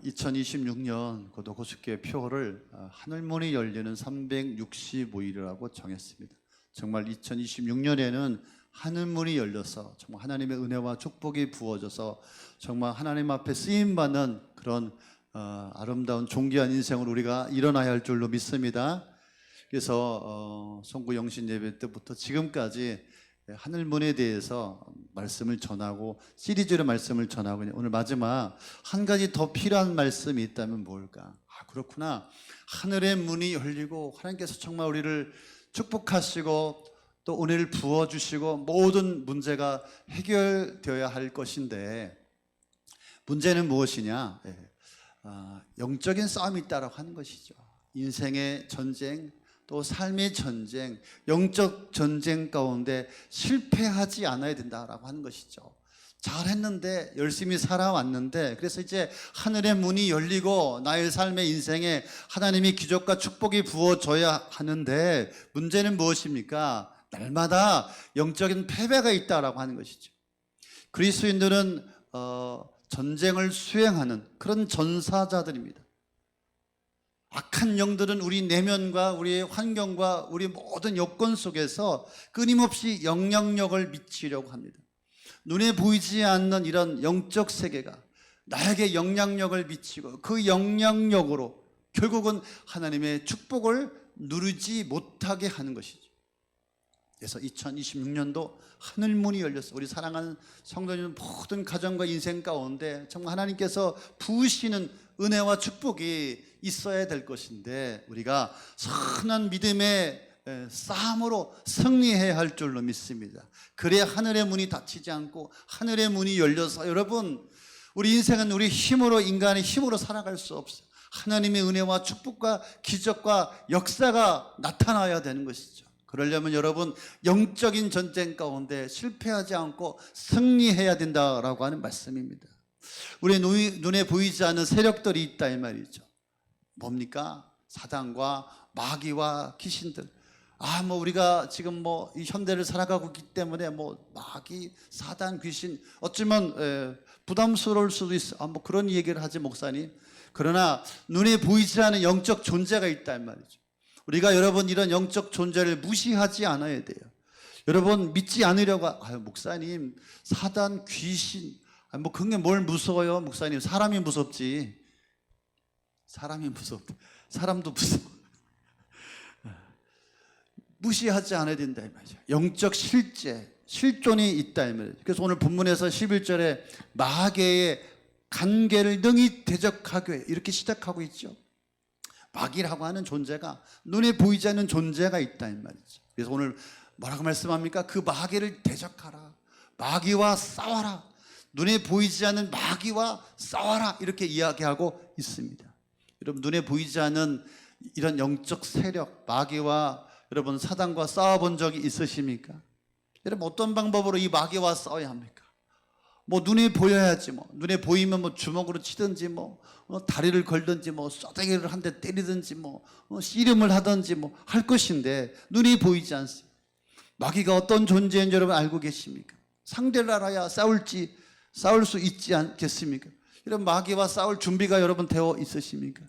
2026년 고도고속교회 표를 하늘문이 열리는 365일이라고 정했습니다. 정말 2026년에는 하늘문이 열려서 정말 하나님의 은혜와 축복이 부어져서 정말 하나님 앞에 쓰임받는 그런 아름다운 존귀한 인생으로 우리가 일어나야 할 줄로 믿습니다. 그래서 송구 영신 예배 때부터 지금까지 하늘문에 대해서 말씀을 전하고 시리즈로 말씀을 전하고 오늘 마지막 한 가지 더 필요한 말씀이 있다면 뭘까? 그렇구나. 하늘의 문이 열리고 하나님께서 정말 우리를 축복하시고 또 은혜를 부어주시고 모든 문제가 해결되어야 할 것인데 문제는 무엇이냐? 영적인 싸움이 있다라고 하는 것이죠. 인생의 전쟁 또 삶의 전쟁, 영적 전쟁 가운데 실패하지 않아야 된다라고 하는 것이죠. 잘했는데 열심히 살아왔는데 그래서 이제 하늘의 문이 열리고 나의 삶의 인생에 하나님이 기적과 축복이 부어져야 하는데 문제는 무엇입니까? 날마다 영적인 패배가 있다라고 하는 것이죠. 그리스도인들은 전쟁을 수행하는 그런 전사자들입니다. 악한 영들은 우리 내면과 우리의 환경과 우리 모든 여건 속에서 끊임없이 영향력을 미치려고 합니다. 눈에 보이지 않는 이런 영적 세계가 나에게 영향력을 미치고 그 영향력으로 결국은 하나님의 축복을 누리지 못하게 하는 것이죠. 그래서 2026년도 하늘문이 열렸어. 우리 사랑하는 성도님 모든 가정과 인생 가운데 정말 하나님께서 부으시는 은혜와 축복이 있어야 될 것인데 우리가 선한 믿음의 싸움으로 승리해야 할 줄로 믿습니다. 그래야 하늘의 문이 닫히지 않고 하늘의 문이 열려서 여러분 우리 인생은 우리 힘으로 인간의 힘으로 살아갈 수 없어요. 하나님의 은혜와 축복과 기적과 역사가 나타나야 되는 것이죠. 그러려면 여러분 영적인 전쟁 가운데 실패하지 않고 승리해야 된다라고 하는 말씀입니다. 우리 눈에 보이지 않는 세력들이 있다 이 말이죠. 뭡니까? 사단과 마귀와 귀신들. 우리가 지금 이 현대를 살아가고 있기 때문에 마귀, 사단, 귀신 어쩌면 부담스러울 수도 있어. 그런 얘기를 하지 목사님. 그러나 눈에 보이지 않는 영적 존재가 있다 이 말이죠. 우리가 여러분 이런 영적 존재를 무시하지 않아야 돼요. 여러분 믿지 않으려고 목사님 사단, 귀신 그게 뭘 무서워요 목사님. 사람이 무섭지. 사람이 무섭다. 사람도 무서워. 무시하지 않아야 된다 이 말이죠. 영적 실존이 있다 이 말이죠. 그래서 오늘 본문에서 11절에 마귀의 간계를 능히 대적하게 이렇게 시작하고 있죠. 마귀라고 하는 존재가 눈에 보이지 않는 존재가 있다 이 말이죠. 그래서 오늘 뭐라고 말씀합니까? 그 마귀를 대적하라. 마귀와 싸워라. 눈에 보이지 않는 마귀와 싸워라. 이렇게 이야기하고 있습니다. 여러분 눈에 보이지 않는 이런 영적 세력 마귀와 여러분 사단과 싸워본 적이 있으십니까? 여러분 어떤 방법으로 이 마귀와 싸워야 합니까? 눈에 보여야지 눈에 보이면 주먹으로 치든지 다리를 걸든지 쏘대기를 한 대 때리든지 씨름을 하든지 할 것인데 눈이 보이지 않습니다. 마귀가 어떤 존재인지 여러분 알고 계십니까? 상대를 알아야 싸울 수 있지 않겠습니까? 여러분 마귀와 싸울 준비가 여러분 되어 있으십니까?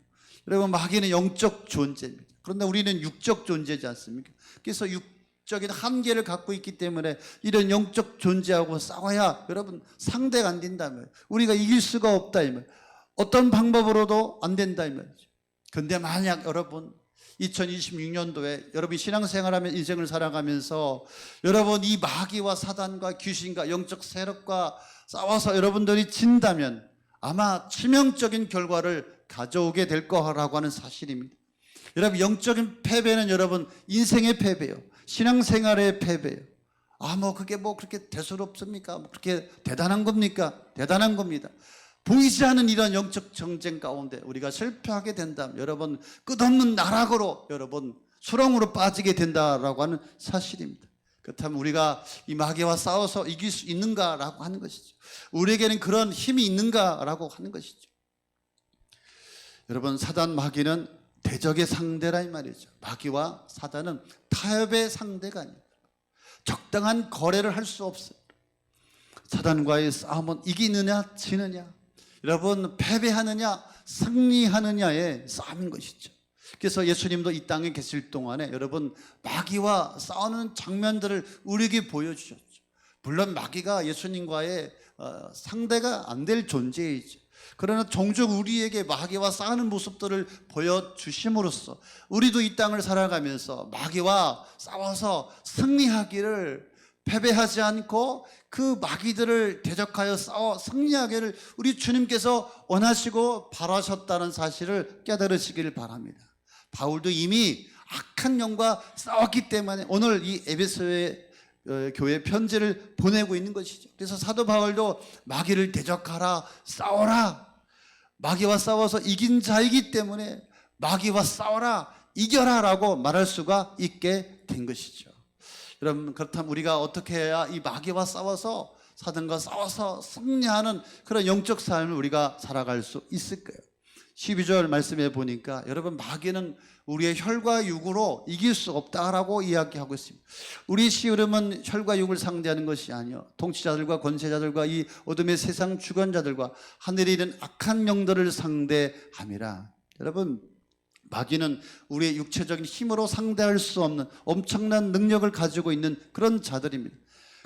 여러분 마귀는 영적 존재입니다. 그런데 우리는 육적 존재지 않습니까? 그래서 육적인 한계를 갖고 있기 때문에 이런 영적 존재하고 싸워야 여러분 상대가 안 된다면 우리가 이길 수가 없다 이 말. 어떤 방법으로도 안 된다 이 말이죠. 근데 만약 여러분 2026년도에 여러분이 신앙생활하면 인생을 살아가면서 여러분 이 마귀와 사단과 귀신과 영적 세력과 싸워서 여러분들이 진다면 아마 치명적인 결과를 가져오게 될 거라고 하는 사실입니다. 여러분 영적인 패배는 여러분 인생의 패배요. 신앙생활의 패배요. 그게 그렇게 대수롭습니까? 그렇게 대단한 겁니까? 대단한 겁니다. 보이지 않는 이런 영적 전쟁 가운데 우리가 실패하게 된다면 여러분 끝없는 나락으로 여러분 수렁으로 빠지게 된다라고 하는 사실입니다. 그렇다면 우리가 이 마귀와 싸워서 이길 수 있는가라고 하는 것이죠. 우리에게는 그런 힘이 있는가라고 하는 것이죠. 여러분 사단 마귀는 대적의 상대라 이 말이죠. 마귀와 사단은 타협의 상대가 아닙니다. 적당한 거래를 할 수 없어요. 사단과의 싸움은 이기느냐 지느냐 여러분 패배하느냐 승리하느냐의 싸움인 것이죠. 그래서 예수님도 이 땅에 계실 동안에 여러분 마귀와 싸우는 장면들을 우리에게 보여주셨죠. 물론 마귀가 예수님과의 상대가 안 될 존재이죠. 그러나 종종 우리에게 마귀와 싸우는 모습들을 보여주심으로써 우리도 이 땅을 살아가면서 마귀와 싸워서 승리하기를, 패배하지 않고 그 마귀들을 대적하여 싸워 승리하기를 우리 주님께서 원하시고 바라셨다는 사실을 깨달으시길 바랍니다. 바울도 이미 악한 영과 싸웠기 때문에 오늘 이 에베소의 교회 편지를 보내고 있는 것이죠. 그래서 사도 바울도 마귀를 대적하라, 싸워라, 마귀와 싸워서 이긴 자이기 때문에 마귀와 싸워라, 이겨라 라고 말할 수가 있게 된 것이죠. 여러분, 그렇다면 우리가 어떻게 해야 이 마귀와 싸워서, 사단과 싸워서 승리하는 그런 영적 삶을 우리가 살아갈 수 있을까요? 12절 말씀해 보니까 여러분, 마귀는 우리의 혈과 육으로 이길 수 없다라고 이야기하고 있습니다. 우리 시름은 혈과 육을 상대하는 것이 아니요, 통치자들과 권세자들과 이 어둠의 세상 주관자들과 하늘에 있는 악한 영들을 상대함이라. 여러분, 마귀는 우리의 육체적인 힘으로 상대할 수 없는 엄청난 능력을 가지고 있는 그런 자들입니다.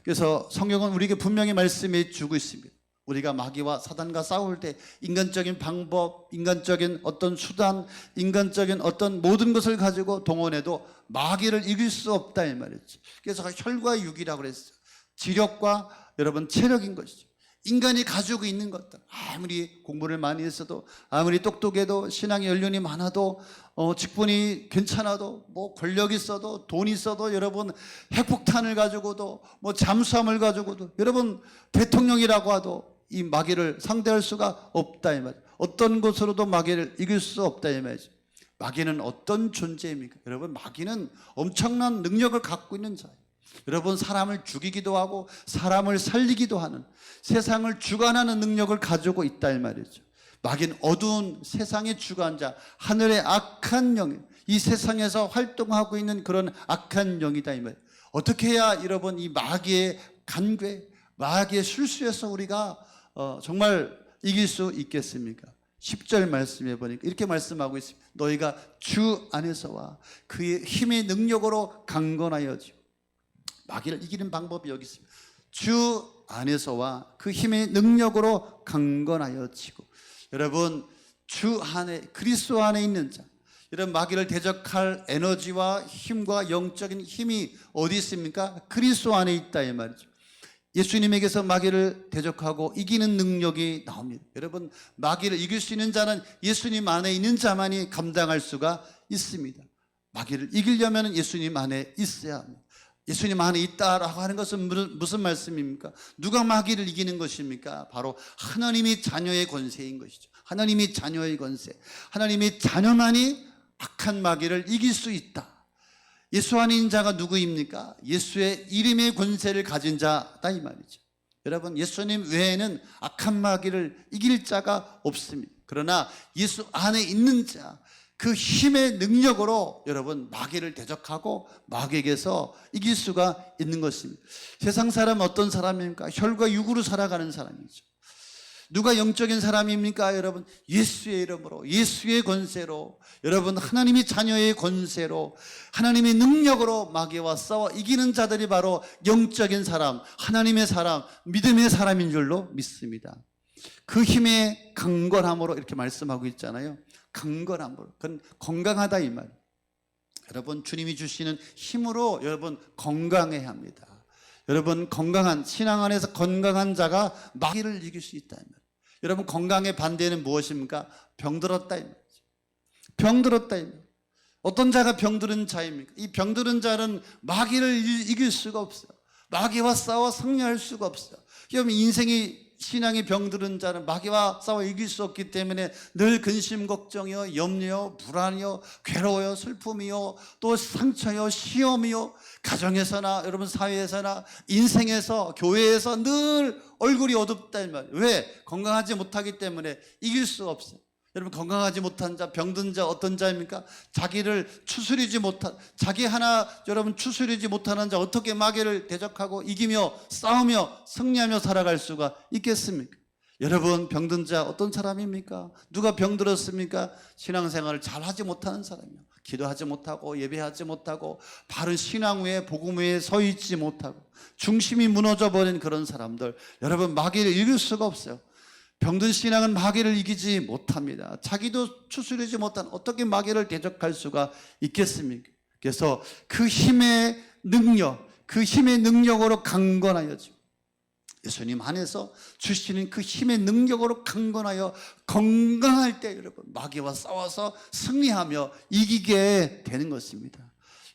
그래서 성경은 우리에게 분명히 말씀해 주고 있습니다. 우리가 마귀와 사단과 싸울 때 인간적인 방법, 인간적인 어떤 수단, 인간적인 어떤 모든 것을 가지고 동원해도 마귀를 이길 수 없다 이 말이죠. 그래서 혈과 육이라고 그랬어요. 지력과 여러분 체력인 것이죠. 인간이 가지고 있는 것들, 아무리 공부를 많이 했어도, 아무리 똑똑해도, 신앙의 연륜이 많아도, 직분이 괜찮아도, 뭐 권력이 있어도, 돈이 있어도, 여러분 핵폭탄을 가지고도, 뭐 잠수함을 가지고도, 여러분 대통령이라고 해도 이 마귀를 상대할 수가 없다 이 말이죠. 어떤 것으로도 마귀를 이길 수 없다 이 말이죠. 마귀는 어떤 존재입니까? 여러분, 마귀는 엄청난 능력을 갖고 있는 자예요. 여러분, 사람을 죽이기도 하고 사람을 살리기도 하는, 세상을 주관하는 능력을 가지고 있다 이 말이죠. 마귀는 어두운 세상의 주관자, 하늘의 악한 영, 이 세상에서 활동하고 있는 그런 악한 영이다 이 말이에요. 어떻게 해야 여러분 이 마귀의 간괴, 마귀의 술수에서 우리가 정말 이길 수 있겠습니까? 10절 말씀해 보니까 이렇게 말씀하고 있습니다. 너희가 주 안에서와 그의 힘의 능력으로 강건하여지고. 마귀를 이기는 방법이 여기 있습니다. 주 안에서와 그 힘의 능력으로 강건하여지고. 여러분, 주 안에, 그리스도 안에 있는 자, 이런 마귀를 대적할 에너지와 힘과 영적인 힘이 어디 있습니까? 그리스도 안에 있다 이 말이죠. 예수님에게서 마귀를 대적하고 이기는 능력이 나옵니다. 여러분, 마귀를 이길 수 있는 자는 예수님 안에 있는 자만이 감당할 수가 있습니다. 마귀를 이기려면 예수님 안에 있어야 합니다. 예수님 안에 있다라고 하는 것은 무슨 말씀입니까? 누가 마귀를 이기는 것입니까? 바로 하나님이 자녀의 권세인 것이죠. 하나님이 자녀의 권세, 하나님의 자녀만이 악한 마귀를 이길 수 있다. 예수 안에 있는 자가 누구입니까? 예수의 이름의 권세를 가진 자다 이 말이죠. 여러분, 예수님 외에는 악한 마귀를 이길 자가 없습니다. 그러나 예수 안에 있는 자, 그 힘의 능력으로 여러분 마귀를 대적하고 마귀에게서 이길 수가 있는 것입니다. 세상 사람은 어떤 사람입니까? 혈과 육으로 살아가는 사람이죠. 누가 영적인 사람입니까? 여러분, 예수의 이름으로, 예수의 권세로, 여러분 하나님의 자녀의 권세로, 하나님의 능력으로 마귀와 싸워 이기는 자들이 바로 영적인 사람, 하나님의 사람, 믿음의 사람인 줄로 믿습니다. 그 힘의 강건함으로 이렇게 말씀하고 있잖아요. 강건함으로, 그건 건강하다 이 말. 여러분, 주님이 주시는 힘으로 여러분 건강해야 합니다. 여러분, 건강한 신앙 안에서 건강한 자가 마귀를 이길 수 있다 이 말. 여러분, 건강의 반대는 무엇입니까? 병들었다 이 말이죠. 병들었다 이 말. 어떤 자가 병들은 자입니까? 이 병들은 자는 마귀를 이길 수가 없어요. 마귀와 싸워 승리할 수가 없어요. 여러분, 인생이 신앙이 병들은 자는 마귀와 싸워 이길 수 없기 때문에 늘 근심, 걱정이요, 염려요, 불안이요, 괴로워요, 슬픔이요, 또 상처요, 시험이요, 가정에서나 여러분 사회에서나 인생에서 교회에서 늘 얼굴이 어둡다 이 말이에요. 왜? 건강하지 못하기 때문에 이길 수가 없어요. 여러분, 건강하지 못한 자, 병든 자 어떤 자입니까? 자기를 추스리지 못한, 자기 하나 여러분 추스리지 못하는 자 어떻게 마귀를 대적하고 이기며 싸우며 승리하며 살아갈 수가 있겠습니까? 여러분, 병든 자 어떤 사람입니까? 누가 병들었습니까? 신앙생활을 잘하지 못하는 사람이요, 기도하지 못하고 예배하지 못하고 바른 신앙 위에 복음 위에 서 있지 못하고 중심이 무너져 버린 그런 사람들, 여러분, 마귀를 이길 수가 없어요. 병든 신앙은 마귀를 이기지 못합니다. 자기도 추스르지 못한 어떻게 마귀를 대적할 수가 있겠습니까? 그래서 그 힘의 능력, 그 힘의 능력으로 강건하여지고 예수님 안에서 주시는 그 힘의 능력으로 강건하여 건강할 때 여러분, 마귀와 싸워서 승리하며 이기게 되는 것입니다.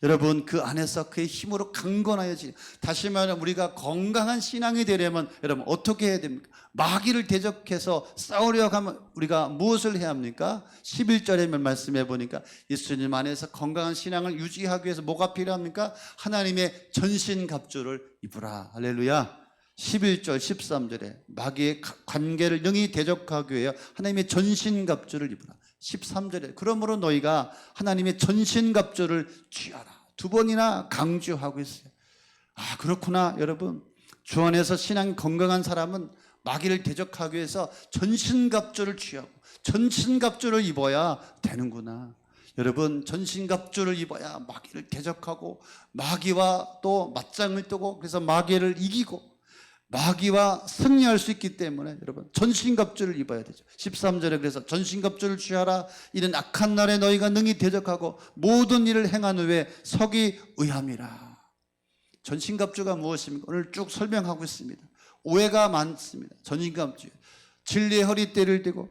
여러분, 그 안에서 그의 힘으로 강건하여지, 다시 말하면 우리가 건강한 신앙이 되려면 여러분 어떻게 해야 됩니까? 마귀를 대적해서 싸우려고 하면 우리가 무엇을 해야 합니까? 11절에 말씀해 보니까 예수님 안에서 건강한 신앙을 유지하기 위해서 뭐가 필요합니까? 하나님의 전신갑주를 입으라. 할렐루야. 11절 13절에 마귀의 관계를 능히 대적하기 위해 하나님의 전신갑주를 입으라. 13절에 그러므로 너희가 하나님의 전신갑주를 취하라. 두 번이나 강조하고 있어요. 아, 그렇구나. 여러분, 주 안에서 신앙이 건강한 사람은 마귀를 대적하기 위해서 전신갑주를 취하고 전신갑주를 입어야 되는구나. 여러분, 전신갑주를 입어야 마귀를 대적하고 마귀와 또 맞짱을 뜨고 그래서 마귀를 이기고 마귀와 승리할 수 있기 때문에 여러분, 전신갑주를 입어야 되죠. 13절에 그래서 전신갑주를 취하라. 이는 악한 날에 너희가 능히 대적하고 모든 일을 행한 후에 서기 의함이라. 전신갑주가 무엇입니까? 오늘 쭉 설명하고 있습니다. 오해가 많습니다. 전신갑주, 진리의 허리띠를 띠고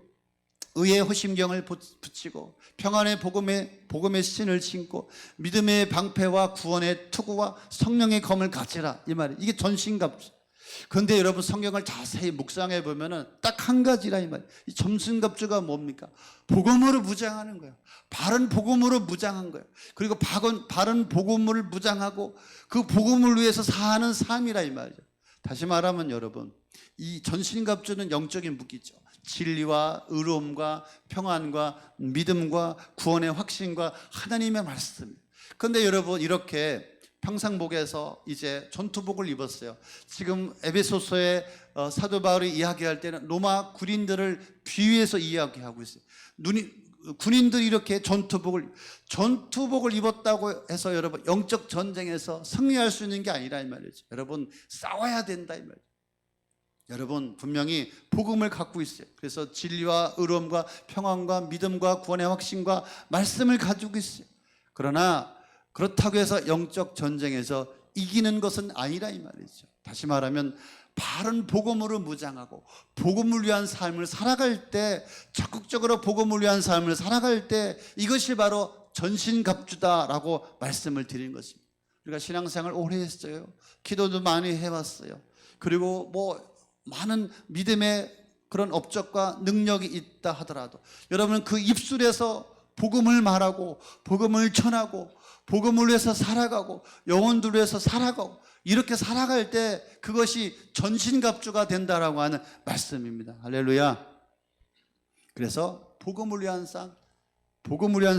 의의 호심경을 붙이고 평안의 복음의 신을 신고 믿음의 방패와 구원의 투구와 성령의 검을 가지라, 이 말이에요. 이게 전신갑주. 그런데 여러분, 성경을 자세히 묵상해 보면은 딱 한 가지라, 이 말이에요. 이 전신갑주가 뭡니까? 복음으로 무장하는 거예요. 바른 복음으로 무장한 거예요. 그리고 바른 복음을 무장하고 그 복음을 위해서 사는 삶이라, 이 말이죠. 다시 말하면 여러분, 이 전신갑주는 영적인 무기죠. 진리와 의로움과 평안과 믿음과 구원의 확신과 하나님의 말씀. 그런데 여러분, 이렇게 평상복에서 이제 전투복을 입었어요. 지금 에베소서의 사도 바울이 이야기할 때는 로마 군인들을 비유해서 이야기하고 있어요. 군인들이 이렇게 전투복을 입었다고 해서 여러분, 영적 전쟁에서 승리할 수 있는 게 아니라, 이 말이죠. 여러분, 싸워야 된다, 이 말이죠. 여러분, 분명히 복음을 갖고 있어요. 그래서 진리와 의로움과 평안과 믿음과 구원의 확신과 말씀을 가지고 있어요. 그러나 그렇다고 해서 영적 전쟁에서 이기는 것은 아니라, 이 말이죠. 다시 말하면 바른 복음으로 무장하고 복음을 위한 삶을 살아갈 때, 적극적으로 복음을 위한 삶을 살아갈 때 이것이 바로 전신갑주다라고 말씀을 드리는 것입니다. 우리가 신앙생활 오래 했어요. 기도도 많이 해왔어요. 그리고 많은 믿음의 그런 업적과 능력이 있다 하더라도 여러분, 그 입술에서 복음을 말하고 복음을 전하고 복음을 위해서 살아가고 영혼들을 위해서 살아가고 이렇게 살아갈 때 그것이 전신갑주가 된다라고 하는 말씀입니다. 할렐루야. 그래서 복음을 위한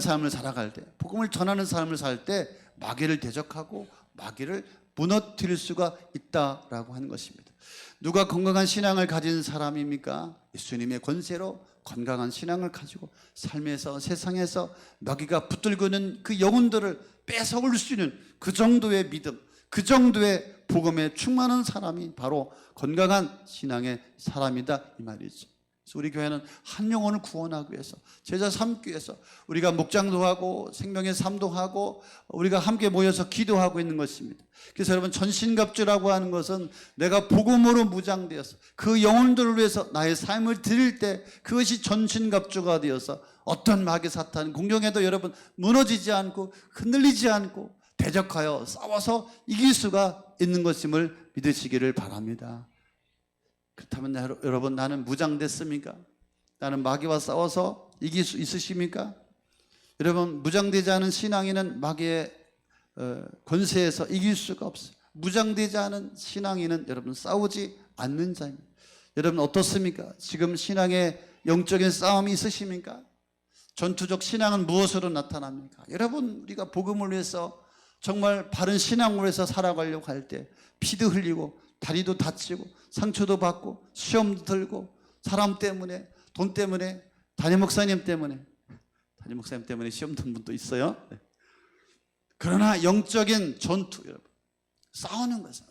삶을 살아갈 때, 복음을 전하는 삶을 살 때 마귀를 대적하고 마귀를 무너뜨릴 수가 있다라고 하는 것입니다. 누가 건강한 신앙을 가진 사람입니까? 예수님의 권세로 건강한 신앙을 가지고 삶에서, 세상에서 마귀가 붙들고 있는 그 영혼들을 뺏어올 수 있는 그 정도의 믿음, 그 정도의 복음에 충만한 사람이 바로 건강한 신앙의 사람이다, 이 말이죠. 그래서 우리 교회는 한 영혼을 구원하기 위해서, 제자 삼기 위해서 우리가 목장도 하고 생명의 삶도 하고 우리가 함께 모여서 기도하고 있는 것입니다. 그래서 여러분, 전신갑주라고 하는 것은 내가 복음으로 무장되어서 그 영혼들을 위해서 나의 삶을 드릴 때 그것이 전신갑주가 되어서 어떤 마귀 사탄 공격에도 여러분 무너지지 않고 흔들리지 않고 대적하여 싸워서 이길 수가 있는 것임을 믿으시기를 바랍니다. 그렇다면 여러분, 나는 무장됐습니까? 나는 마귀와 싸워서 이길 수 있으십니까? 여러분, 무장되지 않은 신앙인은 마귀의 권세에서 이길 수가 없어요. 무장되지 않은 신앙인은 여러분 싸우지 않는 자입니다. 여러분, 어떻습니까? 지금 신앙의 영적인 싸움이 있으십니까? 전투적 신앙은 무엇으로 나타납니까? 여러분, 우리가 복음을 위해서 정말 바른 신앙으로 해서 살아가려고 할 때 피도 흘리고 다리도 다치고 상처도 받고 시험도 들고 사람 때문에, 돈 때문에, 담임 목사님 때문에. 담임 목사님 때문에 시험 든 분도 있어요. 그러나 영적인 전투, 여러분, 싸우는 거죠.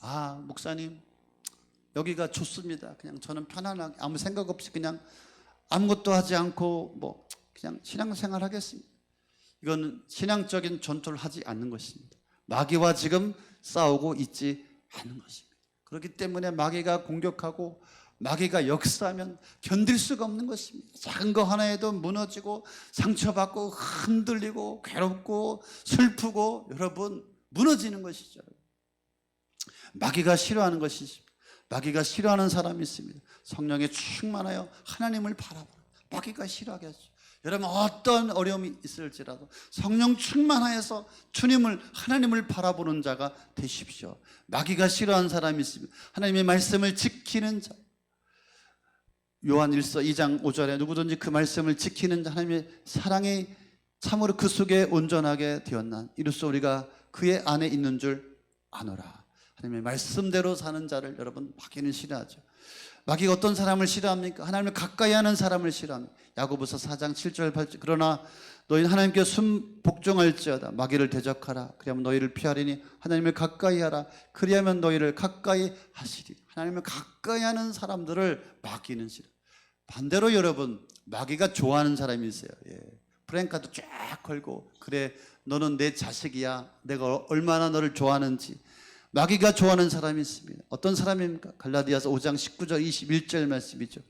아, 목사님 여기가 좋습니다. 그냥 저는 편안하게 아무 생각 없이 그냥 아무것도 하지 않고 뭐 그냥 신앙생활 하겠습니다. 이건 신앙적인 전투를 하지 않는 것입니다. 마귀와 지금 싸우고 있지 않은 것입니다. 그렇기 때문에 마귀가 공격하고 마귀가 역사하면 견딜 수가 없는 것입니다. 작은 거 하나에도 무너지고 상처받고 흔들리고 괴롭고 슬프고 여러분 무너지는 것이죠. 마귀가 싫어하는 것이죠. 마귀가 싫어하는 사람이 있습니다. 성령에 충만하여 하나님을 바라보는, 마귀가 싫어하게 하죠. 여러분 어떤 어려움이 있을지라도 성령 충만하여서 주님을, 하나님을 바라보는 자가 되십시오. 마귀가 싫어하는 사람이 있습니다. 하나님의 말씀을 지키는 자. 요한 1서 2장 5절에 누구든지 그 말씀을 지키는 자, 하나님의 사랑이 참으로 그 속에 온전하게 되었나 이로써 우리가 그의 안에 있는 줄 아노라. 하나님의 말씀대로 사는 자를 여러분 마귀는 싫어하죠. 마귀가 어떤 사람을 싫어합니까? 하나님을 가까이 하는 사람을 싫어합니다. 야고보서 4장 7절 8절 그러나 너희는 하나님께 복종할지어다 마귀를 대적하라 그리하면 너희를 피하리니 하나님을 가까이 하라 그리하면 너희를 가까이 하시리. 하나님을 가까이 하는 사람들을 마귀는 싫어. 반대로 여러분 마귀가 좋아하는 사람이 있어요. 프랭카드 쫙 걸고 그래 너는 내 자식이야 내가 얼마나 너를 좋아하는지. 마귀가 좋아하는 사람이 있습니다. 어떤 사람입니까? 갈라디아서 5장 19절 21절 말씀이죠.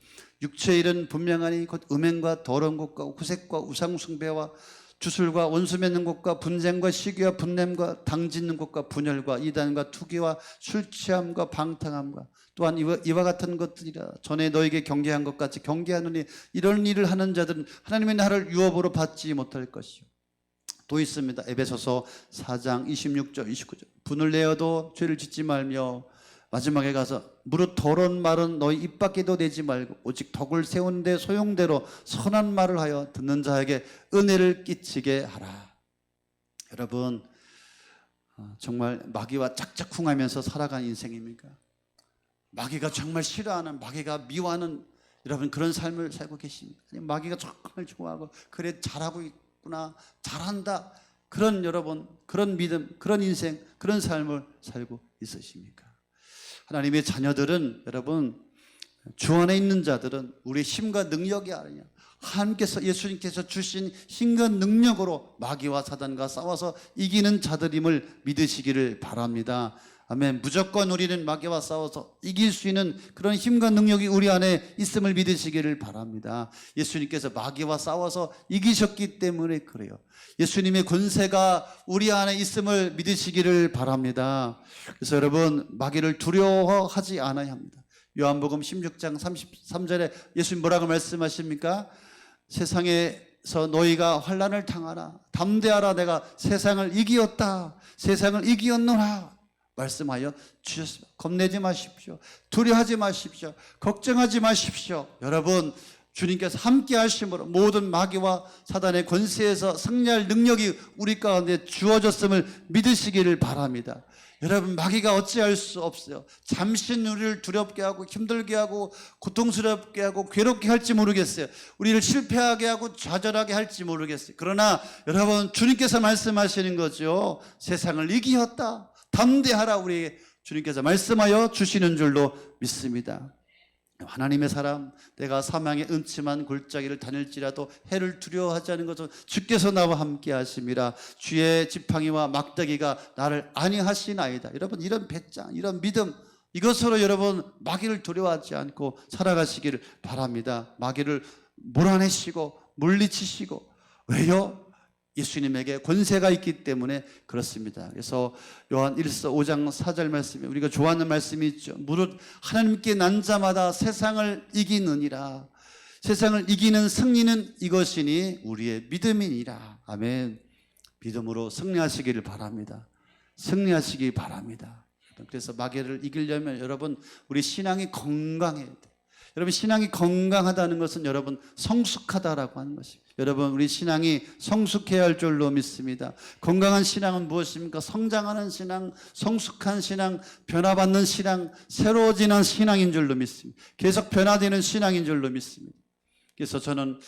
육체의 일은 분명하니 곧 음행과 더러운 것과 후색과 우상숭배와 주술과 원수 맺는 것과 분쟁과 시기와 분냄과 당짓는 것과 분열과 이단과 투기와 술취함과 방탕함과 또한 이와 같은 것들이라. 전에 너에게 경계한 것 같이 경계하느니 이런 일을 하는 자들은 하나님의 나라를 유업으로 받지 못할 것이요. 또 있습니다. 에베소서 4장 26절 29절 분을 내어도 죄를 짓지 말며 마지막에 가서 무릇 더러운 말은 너희 입 밖에도 내지 말고 오직 덕을 세우는 데 소용대로 선한 말을 하여 듣는 자에게 은혜를 끼치게 하라. 여러분 정말 마귀와 짝짝꿍하면서 살아간 인생입니까? 마귀가 정말 싫어하는, 마귀가 미워하는 여러분 그런 삶을 살고 계십니까? 마귀가 정말 좋아하고 그래 잘하고 있구나, 잘한다, 그런 여러분 그런 믿음, 그런 인생, 그런 삶을 살고 있으십니까? 하나님의 자녀들은 여러분 주 안에 있는 자들은 우리의 힘과 능력이 아니냐, 하나님께서 예수님께서 주신 힘과 능력으로 마귀와 사단과 싸워서 이기는 자들임을 믿으시기를 바랍니다. 아멘. 무조건 우리는 마귀와 싸워서 이길 수 있는 그런 힘과 능력이 우리 안에 있음을 믿으시기를 바랍니다. 예수님께서 마귀와 싸워서 이기셨기 때문에 그래요. 예수님의 권세가 우리 안에 있음을 믿으시기를 바랍니다. 그래서 여러분 마귀를 두려워하지 않아야 합니다. 요한복음 16장 33절에 예수님 뭐라고 말씀하십니까? 세상에서 너희가 환난을 당하라, 담대하라, 내가 세상을 이기었다, 세상을 이기었노라 말씀하여 주셨습니다. 겁내지 마십시오. 두려워하지 마십시오. 걱정하지 마십시오. 여러분 주님께서 함께 하심으로 모든 마귀와 사단의 권세에서 승리할 능력이 우리 가운데 주어졌음을 믿으시기를 바랍니다. 여러분 마귀가 어찌할 수 없어요. 잠시 우리를 두렵게 하고 힘들게 하고 고통스럽게 하고 괴롭게 할지 모르겠어요. 우리를 실패하게 하고 좌절하게 할지 모르겠어요. 그러나 여러분 주님께서 말씀하시는 거죠. 세상을 이기었다, 담대하라, 우리 주님께서 말씀하여 주시는 줄로 믿습니다. 하나님의 사람, 내가 사망의 음침한 골짜기를 다닐지라도 해를 두려워하지 않은 것은 주께서 나와 함께 하심이라. 주의 지팡이와 막대기가 나를 안위하시나이다. 여러분 이런 배짱, 이런 믿음, 이것으로 여러분 마귀를 두려워하지 않고 살아가시기를 바랍니다. 마귀를 몰아내시고 물리치시고. 왜요? 예수님에게 권세가 있기 때문에 그렇습니다. 그래서 요한 1서 5장 4절 말씀에 우리가 좋아하는 말씀이 있죠. 무릇 하나님께 난 자마다 세상을 이기느니라. 세상을 이기는 승리는 이것이니 우리의 믿음이니라. 아멘. 믿음으로 승리하시기를 바랍니다. 승리하시기 바랍니다. 그래서 마귀를 이기려면 여러분 우리 신앙이 건강해야 돼요. 여러분, 신앙이 건강하다는 것은 여러분 성숙하다라고 하는 것입니다. 여러분, 우리 신앙이 성숙해야 할 줄로 믿습니다. 건강한 신앙은 무엇입니까? 성장하는 신앙, 성숙한 신앙, 변화받는 신앙, 새로워지는 신앙인 줄로 믿습니다. 계속 변화되는 신앙인 줄로 믿습니다. 그래서 저는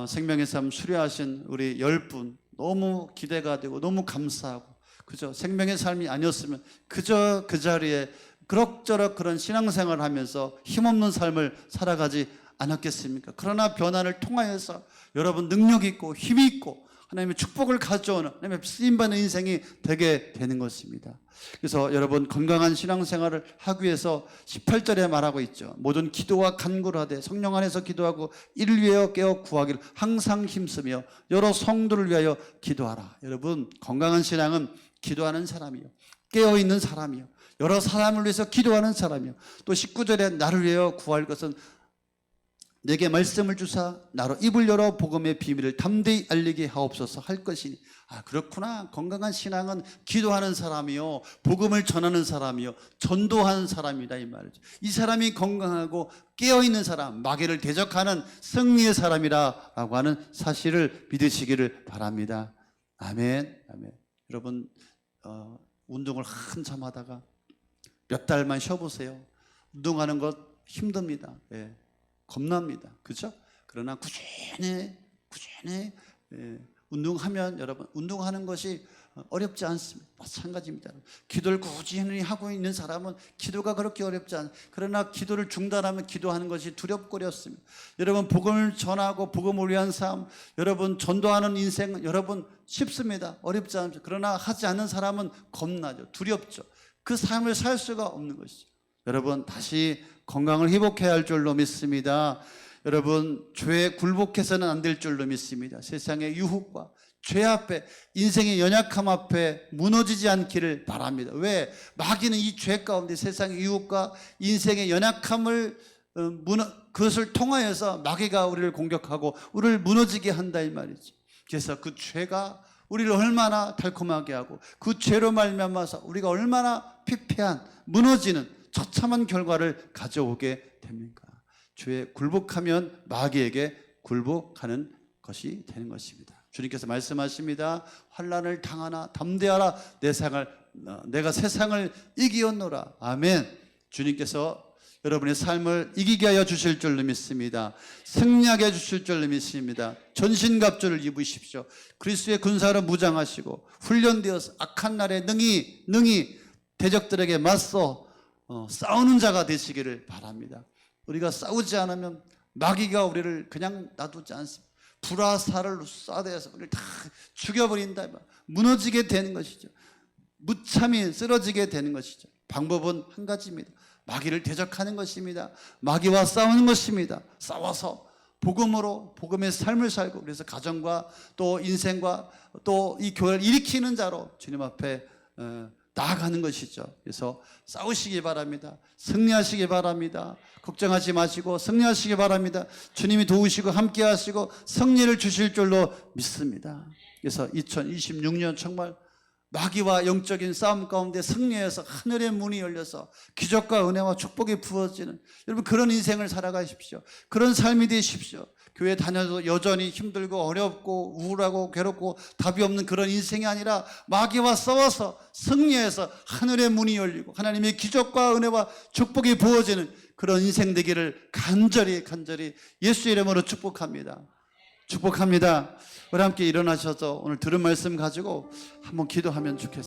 생명의 삶 수료하신 우리 10분 너무 기대가 되고 너무 감사하고, 그저 생명의 삶이 아니었으면 그저 그 자리에 그럭저럭 그런 신앙생활을 하면서 힘없는 삶을 살아가지 않았겠습니까? 그러나 변화를 통하여서 여러분 능력 있고 힘이 있고 하나님의 축복을 가져오는, 하나님의 쓰임받는 인생이 되게 되는 것입니다. 그래서 여러분, 건강한 신앙생활을 하기 위해서 18절에 말하고 있죠. 모든 기도와 간구를 하되 성령 안에서 기도하고 이를 위하여 깨어 구하기를 항상 힘쓰며 여러 성도를 위하여 기도하라. 여러분, 건강한 신앙은 기도하는 사람이요, 깨어있는 사람이요, 여러 사람을 위해서 기도하는 사람이요, 또 19절에 나를 위하여 구할 것은 내게 말씀을 주사 나로 입을 열어 복음의 비밀을 담대히 알리게 하옵소서 할 것이니. 아, 그렇구나. 건강한 신앙은 기도하는 사람이요, 복음을 전하는 사람이요, 전도하는 사람이다, 이 말이죠. 이 사람이 건강하고 깨어있는 사람, 마귀를 대적하는 승리의 사람이라고 하는 사실을 믿으시기를 바랍니다. 아멘. 아멘. 여러분, 운동을 한참 하다가 몇 달만 쉬어보세요. 운동하는 것 힘듭니다. 예. 겁납니다. 그렇죠? 그러나 꾸준히 운동하면, 여러분, 운동하는 것이 어렵지 않습니다. 마찬가지입니다. 기도를 꾸준히 하고 있는 사람은 기도가 그렇게 어렵지 않아요. 그러나 기도를 중단하면 기도하는 것이 두렵거렸습니다. 여러분, 복음을 전하고 복음을 위한 삶, 여러분 전도하는 인생은 여러분 쉽습니다. 어렵지 않습니다. 그러나 하지 않는 사람은 겁나죠. 두렵죠. 그 삶을 살 수가 없는 것이죠. 여러분, 다시 건강을 회복해야 할 줄로 믿습니다. 여러분, 죄에 굴복해서는 안 될 줄로 믿습니다. 세상의 유혹과 죄 앞에, 인생의 연약함 앞에 무너지지 않기를 바랍니다. 왜? 마귀는 이 죄 가운데 세상의 유혹과 인생의 연약함을 그것을 통하여서 마귀가 우리를 공격하고 우리를 무너지게 한다, 이 말이죠. 그래서 그 죄가 우리를 얼마나 달콤하게 하고 그 죄로 말미암아서 우리가 얼마나 피폐한, 무너지는 처참한 결과를 가져오게 됩니까? 죄에 굴복하면 마귀에게 굴복하는 것이 되는 것입니다. 주님께서 말씀하십니다. 환난을 당하나 담대하라. 내가 세상을 이기었노라. 아멘. 주님께서 여러분의 삶을 이기게 하여 주실 줄로 믿습니다. 승리하게 해 주실 줄로 믿습니다. 전신갑주를 입으십시오. 그리스도의 군사로 무장하시고 훈련되어서 악한 날에 능히 대적들에게 맞서 싸우는 자가 되시기를 바랍니다. 우리가 싸우지 않으면 마귀가 우리를 그냥 놔두지 않습니다. 불화살을 쏴대서 우리를 다 죽여버린다, 무너지게 되는 것이죠. 무참히 쓰러지게 되는 것이죠. 방법은 한 가지입니다. 마귀를 대적하는 것입니다. 마귀와 싸우는 것입니다. 싸워서 복음으로, 복음의 삶을 살고, 그래서 가정과 또 인생과 또 이 교회를 일으키는 자로 주님 앞에 나아가는 것이죠. 그래서 싸우시기 바랍니다. 승리하시기 바랍니다. 걱정하지 마시고 승리하시기 바랍니다. 주님이 도우시고 함께 하시고 승리를 주실 줄로 믿습니다. 그래서 2026년 정말 마귀와 영적인 싸움 가운데 승리해서 하늘의 문이 열려서 기적과 은혜와 축복이 부어지는, 여러분, 그런 인생을 살아가십시오. 그런 삶이 되십시오. 교회 다녀도 여전히 힘들고 어렵고 우울하고 괴롭고 답이 없는 그런 인생이 아니라 마귀와 싸워서 승리해서 하늘의 문이 열리고 하나님의 기적과 은혜와 축복이 부어지는 그런 인생 되기를 간절히 예수 이름으로 축복합니다. 축복합니다. 우리 함께 일어나셔서 오늘 들은 말씀 가지고 한번 기도하면 좋겠습니다.